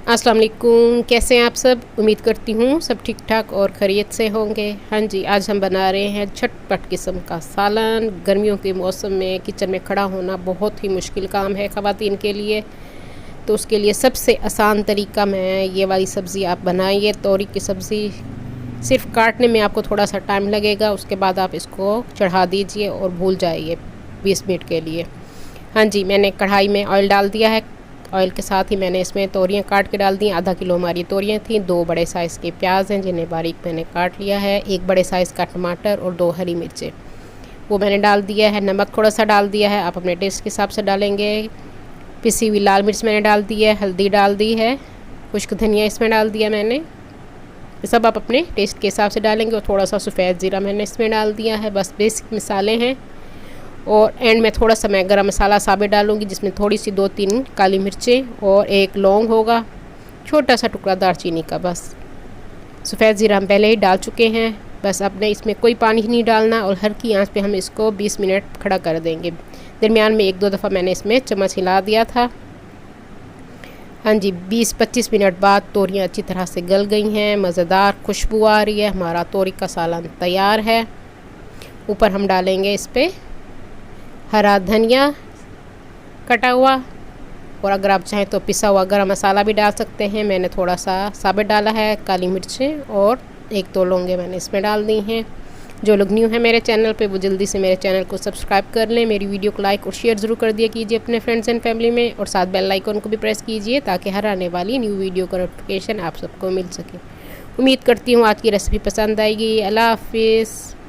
अस्सलाम वालेकुम, कैसे हैं आप सब। उम्मीद करती हूँ सब ठीक ठाक और खैरियत से होंगे। हाँ जी, आज हम बना रहे हैं झटपट किस्म का सालन। गर्मियों के मौसम में किचन में खड़ा होना बहुत ही मुश्किल काम है ख़वातीन के लिए, तो उसके लिए सबसे आसान तरीका मैं ये वाली सब्ज़ी आप बनाइए। तोरी की सब्ज़ी सिर्फ काटने में आपको थोड़ा सा टाइम लगेगा, उसके बाद आप इसको चढ़ा दीजिए और भूल जाइए 20 मिनट के लिए। हाँ जी, मैंने कढ़ाई में ऑयल डाल दिया है। ऑयल के साथ ही मैंने इसमें तोरियां काट के डाल दी। आधा किलो हमारी तोरियां थी। 2 बड़े साइज़ के प्याज हैं जिन्हें बारीक मैंने काट लिया है। 1 बड़े साइज़ का टमाटर और 2 हरी मिर्चें, वो मैंने डाल दिया है। नमक थोड़ा सा डाल दिया है, आप अपने टेस्ट के हिसाब से डालेंगे। पिसी हुई लाल मिर्च मैंने डाल दी है। हल्दी डाल दी है। खुश्क धनिया इसमें डाल दिया मैंने। ये सब आप अपने टेस्ट के हिसाब से डालेंगे। और थोड़ा सा सफ़ेद ज़ीरा मैंने इसमें डाल दिया है। बस बेसिक मसाले हैं। और एंड में थोड़ा सा मैं गरम मसाला साबित डालूंगी, जिसमें थोड़ी सी 2-3 काली मिर्चें और 1 लौंग होगा, छोटा सा टुकड़ा दालचीनी का। बस सफ़ेद ज़ीरा हम पहले ही डाल चुके हैं। बस अब इसमें कोई पानी नहीं डालना और हल्की आंच पे हम इसको 20 मिनट खड़ा कर देंगे। दरमियान में 1-2 दफ़ा मैंने इसमें चम्मच हिला दिया था। हाँ जी, 20-25 मिनट बाद तोरियाँ अच्छी तरह से गल गई हैं, मज़ेदार खुशबू आ रही है। हमारा तोरी का सालन तैयार है। ऊपर हम डालेंगे इस पर हरा धनिया कटा हुआ, और अगर आप चाहें तो पिसा हुआ गरम मसाला भी डाल सकते हैं। मैंने थोड़ा सा साबित डाला है। काली मिर्चें और 1-2 लौंगे मैंने इसमें डाल दी हैं। जो लोग न्यू हैं मेरे चैनल पे वो जल्दी से मेरे चैनल को सब्सक्राइब कर लें। मेरी वीडियो को लाइक और शेयर ज़रूर कर दिया कीजिए अपने फ्रेंड्स एंड फैमिली में, और साथ बेल आइकन को भी प्रेस कीजिए ताकि हर आने वाली न्यू वीडियो का नोटिफिकेशन आप सबको मिल सके। उम्मीद करती हूँ आज की रेसिपी पसंद आएगी। अल्लाह हाफिज़।